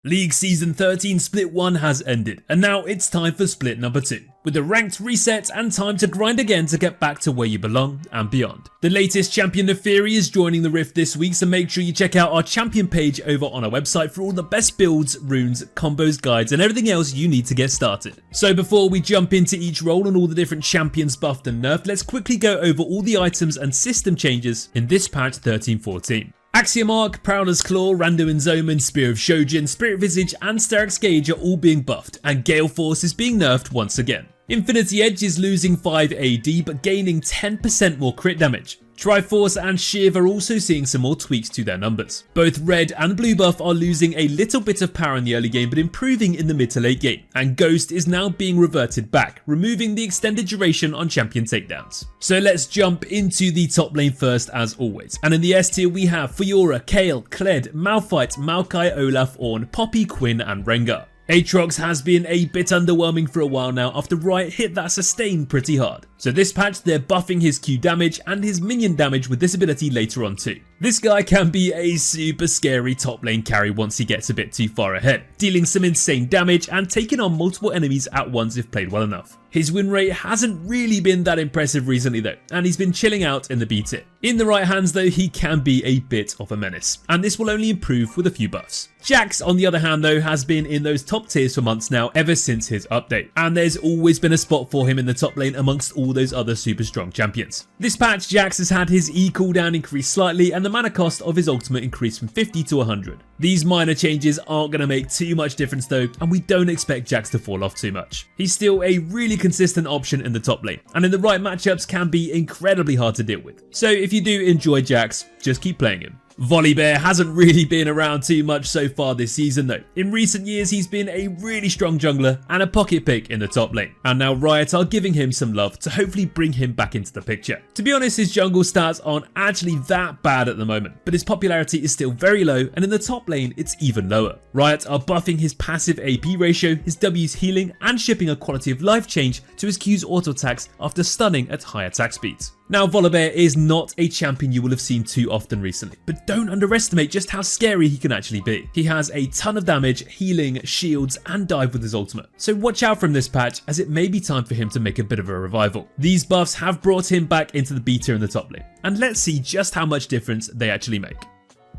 League Season 13 Split 1 has ended, and now it's time for Split number 2, with the ranked reset and time to grind again to get back to where you belong and beyond. The latest champion Neferi is joining the Rift this week, so make sure you check out our champion page over on our website for all the best builds, runes, combos, guides, and everything else you need to get started. So before we jump into each role and all the different champions buffed and nerfed, let's quickly go over all the items and system changes in this patch 13-14. Axiom Arc, Prowler's Claw, Randuin's Omen, Spear of Shojin, Spirit Visage and Steric's Gauge are all being buffed, and Gale Force is being nerfed once again. Infinity Edge is losing 5 AD but gaining 10% more crit damage. Triforce and Shiv are also seeing some more tweaks to their numbers. Both red and blue buff are losing a little bit of power in the early game but improving in the mid to late game, and Ghost is now being reverted back, removing the extended duration on champion takedowns. So let's jump into the top lane first as always, and in the S tier we have Fiora, Kayle, Kled, Malphite, Maokai, Olaf, Ornn, Poppy, Quinn and Rengar. Aatrox has been a bit underwhelming for a while now after Riot hit that sustain pretty hard. So this patch they're buffing his Q damage and his minion damage with this ability later on too. This guy can be a super scary top lane carry once he gets a bit too far ahead, dealing some insane damage and taking on multiple enemies at once if played well enough. His win rate hasn't really been that impressive recently though, and he's been chilling out in the B tier. In the right hands though, he can be a bit of a menace, and this will only improve with a few buffs. Jax on the other hand though has been in those top tiers for months now ever since his update, and there's always been a spot for him in the top lane amongst all those other super strong champions. This patch Jax has had his E cooldown increased slightly and the mana cost of his ultimate increased from 50 to 100. These minor changes aren't going to make too much difference though, and we don't expect Jax to fall off too much. He's still a really consistent option in the top lane, and in the right matchups can be incredibly hard to deal with. So if you do enjoy Jax, just keep playing him. Volibear hasn't really been around too much so far this season though. In recent years he's been a really strong jungler and a pocket pick in the top lane, and now Riot are giving him some love to hopefully bring him back into the picture. To be honest, his jungle stats aren't actually that bad at the moment, but his popularity is still very low, and in the top lane it's even lower. Riot are buffing his passive AP ratio, his W's healing and shipping a quality of life change to his Q's auto attacks after stunning at high attack speeds. Now Volibear is not a champion you will have seen too often recently, but don't underestimate just how scary he can actually be. He has a ton of damage, healing, shields and dive with his ultimate, so watch out from this patch as it may be time for him to make a bit of a revival. These buffs have brought him back into the B tier in the top lane, and let's see just how much difference they actually make.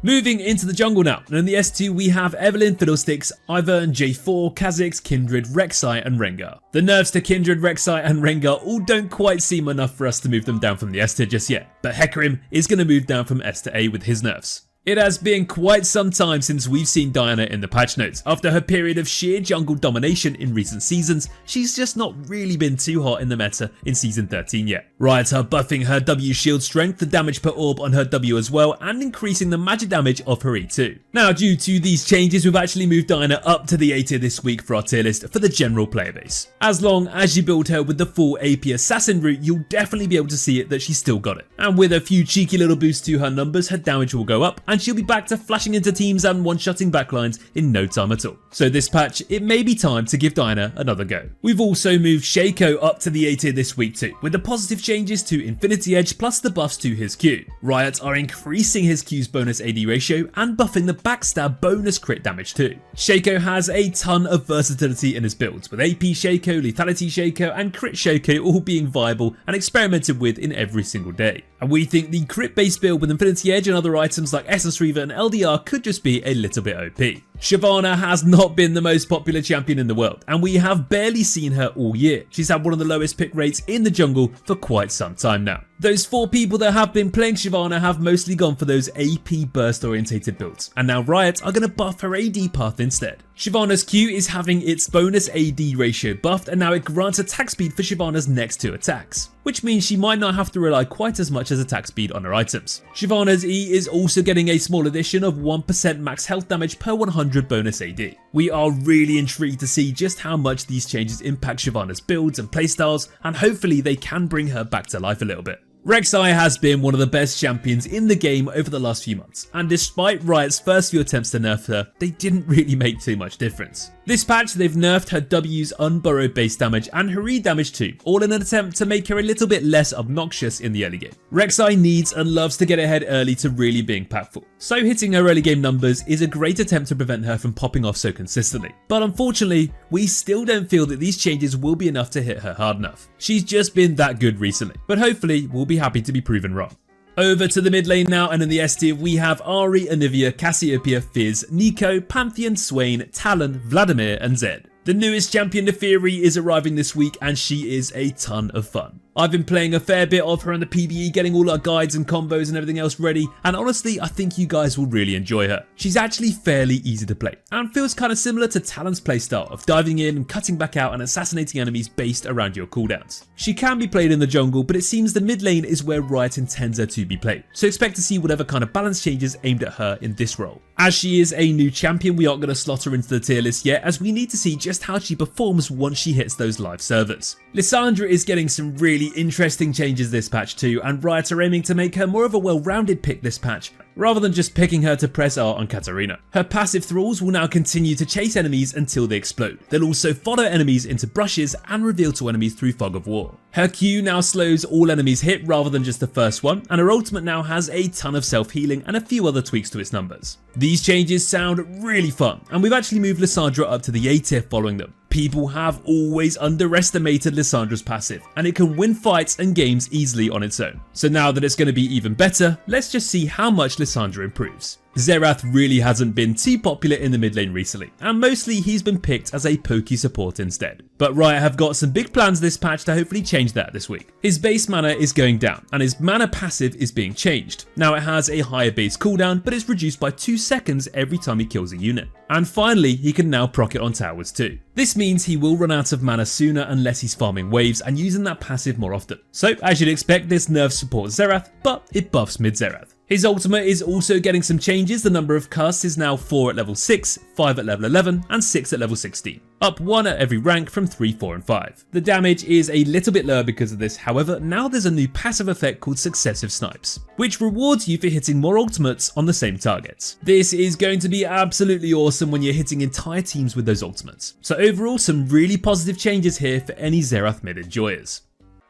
Moving into the jungle now, and in the S2 we have Evelynn, Fiddlesticks, Ivern, J4, Kha'Zix, Kindred, Rek'Sai and Rengar. The nerfs to Kindred, Rek'Sai and Rengar all don't quite seem enough for us to move them down from the S tier just yet, but Hecarim is going to move down from S to A with his nerfs. It has been quite some time since we've seen Diana in the patch notes. After her period of sheer jungle domination in recent seasons, she's just not really been too hot in the meta in Season 13 yet. Riot are buffing her W shield strength, the damage per orb on her W as well, and increasing the magic damage of her E too. Now due to these changes we've actually moved Diana up to the A tier this week for our tier list for the general player base. As long as you build her with the full AP assassin route, you'll definitely be able to see it that she's still got it. And with a few cheeky little boosts to her numbers, her damage will go up, and she'll be back to flashing into teams and one-shotting backlines in no time at all. So this patch, it may be time to give Diana another go. We've also moved Shaco up to the A tier this week too, with the positive changes to Infinity Edge plus the buffs to his Q. Riot are increasing his Q's bonus AD ratio and buffing the backstab bonus crit damage too. Shaco has a ton of versatility in his builds, with AP Shaco, Lethality Shaco and Crit Shaco all being viable and experimented with in every single day. And we think the crit based build with Infinity Edge and other items like Essence Reaver and LDR could just be a little bit OP. Shyvana has not been the most popular champion in the world, and we have barely seen her all year. She's had one of the lowest pick rates in the jungle for quite some time now. Those 4 people that have been playing Shyvana have mostly gone for those AP burst orientated builds, and now Riot are going to buff her AD path instead. Shyvana's Q is having its bonus AD ratio buffed, and now it grants attack speed for Shyvana's next 2 attacks, which means she might not have to rely quite as much as attack speed on her items. Shyvana's E is also getting a small addition of 1% max health damage per 100 bonus AD. We are really intrigued to see just how much these changes impact Shyvana's builds and playstyles, and hopefully they can bring her back to life a little bit. Rek'Sai has been one of the best champions in the game over the last few months, and despite Riot's first few attempts to nerf her, they didn't really make too much difference. This patch they've nerfed her W's unburrowed base damage and her E damage too, all in an attempt to make her a little bit less obnoxious in the early game. Rek'Sai needs and loves to get ahead early to really be impactful, so hitting her early game numbers is a great attempt to prevent her from popping off so consistently. But unfortunately, we still don't feel that these changes will be enough to hit her hard enough. She's just been that good recently, but hopefully we'll be happy to be proven wrong. Over to the mid lane now, and in the S tier we have Ahri, Anivia, Cassiopeia, Fizz, Neeko, Pantheon, Swain, Talon, Vladimir and Zed. The newest champion Neferi is arriving this week and she is a ton of fun. I've been playing a fair bit of her in the PvE, getting all our guides and combos and everything else ready, and honestly I think you guys will really enjoy her. She's actually fairly easy to play and feels kind of similar to Talon's playstyle of diving in and cutting back out and assassinating enemies based around your cooldowns. She can be played in the jungle, but it seems the mid lane is where Riot intends her to be played, so expect to see whatever kind of balance changes aimed at her in this role. As she is a new champion, we aren't going to slot her into the tier list yet, as we need to see just how she performs once she hits those live servers. Lissandra is getting some really interesting changes this patch too, and Riot are aiming to make her more of a well-rounded pick this patch, rather than just picking her to press R on Katarina. Her passive thralls will now continue to chase enemies until they explode. They'll also follow enemies into brushes and reveal to enemies through fog of war. Her Q now slows all enemies hit rather than just the first one, and her ultimate now has a ton of self-healing and a few other tweaks to its numbers. These changes sound really fun, and we've actually moved Lissandra up to the A tier following them. People have always underestimated Lissandra's passive, and it can win fights and games easily on its own. So now that it's going to be even better, let's just see how much Lissandra improves. Xerath really hasn't been too popular in the mid lane recently, and mostly he's been picked as a pokey support instead. But Riot have got some big plans this patch to hopefully change that this week. His base mana is going down, and his mana passive is being changed. Now it has a higher base cooldown, but it's reduced by 2 seconds every time he kills a unit. And finally, he can now proc it on towers too. This means he will run out of mana sooner unless he's farming waves and using that passive more often. So as you'd expect, this nerf supports Xerath, but it buffs mid Xerath. His ultimate is also getting some changes. The number of casts is now 4 at level 6, 5 at level 11, and 6 at level 16. Up 1 at every rank from 3, 4, and 5. The damage is a little bit lower because of this, however, now there's a new passive effect called Successive Snipes, which rewards you for hitting more ultimates on the same targets. This is going to be absolutely awesome when you're hitting entire teams with those ultimates. So overall, some really positive changes here for any Xerath mid enjoyers.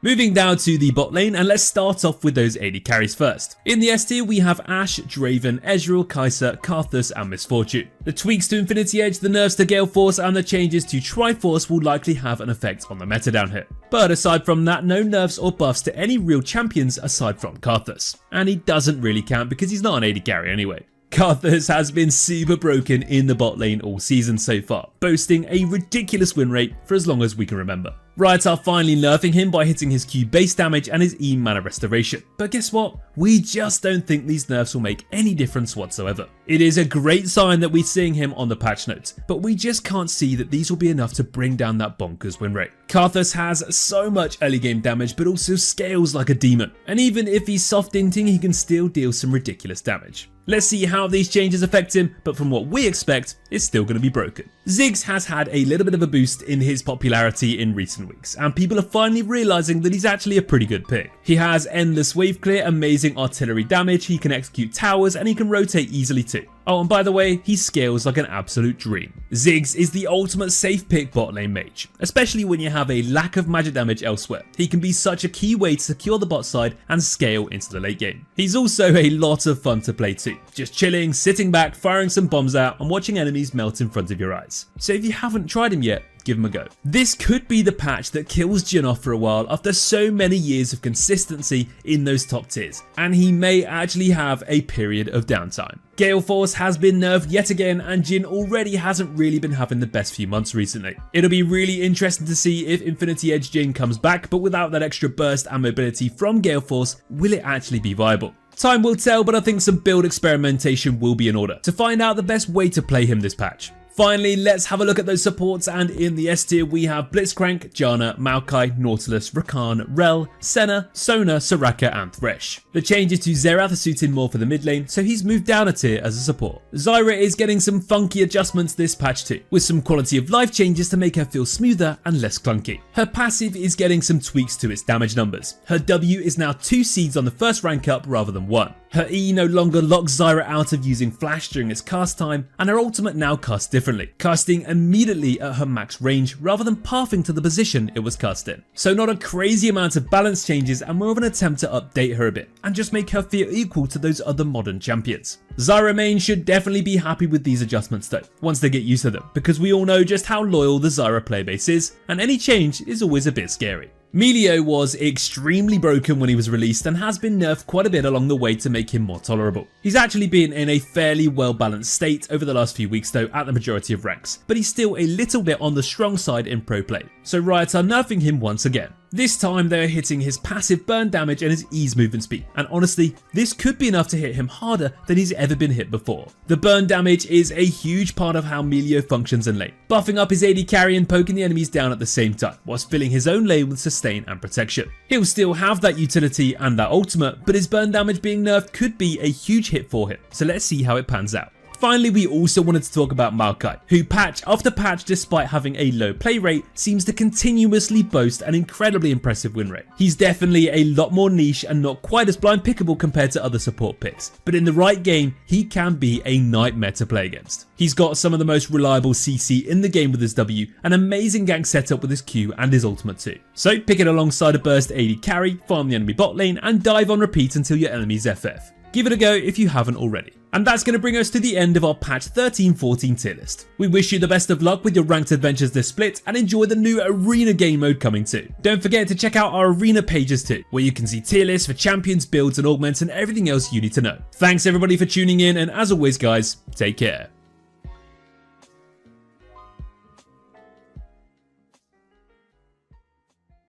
Moving down to the bot lane, and let's start off with those AD carries first. In the S tier we have Ashe, Draven, Ezreal, Kai'Sa, Karthus and Misfortune. The tweaks to Infinity Edge, the nerfs to Gale Force and the changes to Triforce will likely have an effect on the meta down here. But aside from that, no nerfs or buffs to any real champions aside from Karthus. And he doesn't really count because he's not an AD carry anyway. Karthus has been super broken in the bot lane all season so far, boasting a ridiculous win rate for as long as we can remember. Riot are finally nerfing him by hitting his Q base damage and his E mana restoration. But guess what? We just don't think these nerfs will make any difference whatsoever. It is a great sign that we're seeing him on the patch notes, but we just can't see that these will be enough to bring down that bonkers win rate. Karthus has so much early game damage but also scales like a demon, and even if he's soft inting he can still deal some ridiculous damage. Let's see how these changes affect him, but from what we expect, it's still going to be broken. Ziggs has had a little bit of a boost in his popularity in recent weeks, and people are finally realizing that he's actually a pretty good pick. He has endless wave clear, amazing artillery damage, he can execute towers, and he can rotate easily too. Oh, and by the way, he scales like an absolute dream. Ziggs is the ultimate safe pick bot lane mage, especially when you have a lack of magic damage elsewhere. He can be such a key way to secure the bot side and scale into the late game. He's also a lot of fun to play too, just chilling, sitting back, firing some bombs out and watching enemies melt in front of your eyes. So if you haven't tried him yet, give him a go. This could be the patch that kills Jhin off for a while after so many years of consistency in those top tiers, and he may actually have a period of downtime. Gale Force has been nerfed yet again, and Jhin already hasn't really been having the best few months recently. It'll be really interesting to see if Infinity Edge Jhin comes back, but without that extra burst and mobility from Gale Force, will it actually be viable? Time will tell, but I think some build experimentation will be in order to find out the best way to play him this patch. Finally, let's have a look at those supports, and in the S tier we have Blitzcrank, Janna, Maokai, Nautilus, Rakan, Rel, Senna, Sona, Soraka and Thresh. The changes to Xerath are suiting more for the mid lane, so he's moved down a tier as a support. Zyra is getting some funky adjustments this patch too, with some quality of life changes to make her feel smoother and less clunky. Her passive is getting some tweaks to its damage numbers. Her W is now 2 seeds on the first rank up rather than 1. Her E no longer locks Zyra out of using flash during its cast time, and her ultimate now casts differently, casting immediately at her max range rather than pathing to the position it was cast in. So not a crazy amount of balance changes, and more of an attempt to update her a bit and just make her feel equal to those other modern champions. Zyra main should definitely be happy with these adjustments though, once they get used to them, because we all know just how loyal the Zyra playbase is, and any change is always a bit scary. Melio was extremely broken when he was released and has been nerfed quite a bit along the way to make him more tolerable. He's actually been in a fairly well balanced state over the last few weeks though at the majority of ranks, but he's still a little bit on the strong side in pro play, so Riot are nerfing him once again. This time they are hitting his passive burn damage and his ease movement speed, and honestly this could be enough to hit him harder than he's ever been hit before. The burn damage is a huge part of how Melio functions in lane, buffing up his AD carry and poking the enemies down at the same time, whilst filling his own lane with sustain and protection. He'll still have that utility and that ultimate, but his burn damage being nerfed could be a huge hit for him, so let's see how it pans out. Finally, we also wanted to talk about Maokai, who patch after patch, despite having a low play rate, seems to continuously boast an incredibly impressive win rate. He's definitely a lot more niche and not quite as blind pickable compared to other support picks, but in the right game, he can be a nightmare to play against. He's got some of the most reliable CC in the game with his W, an amazing gank setup with his Q and his ultimate too. So pick it alongside a burst AD carry, farm the enemy bot lane and dive on repeat until your enemy's FF. Give it a go if you haven't already. And that's going to bring us to the end of our patch 13-14 tier list. We wish you the best of luck with your ranked adventures this split and enjoy the new arena game mode coming too. Don't forget to check out our arena pages too, where you can see tier lists for champions, builds and augments and everything else you need to know. Thanks everybody for tuning in, and as always guys, take care.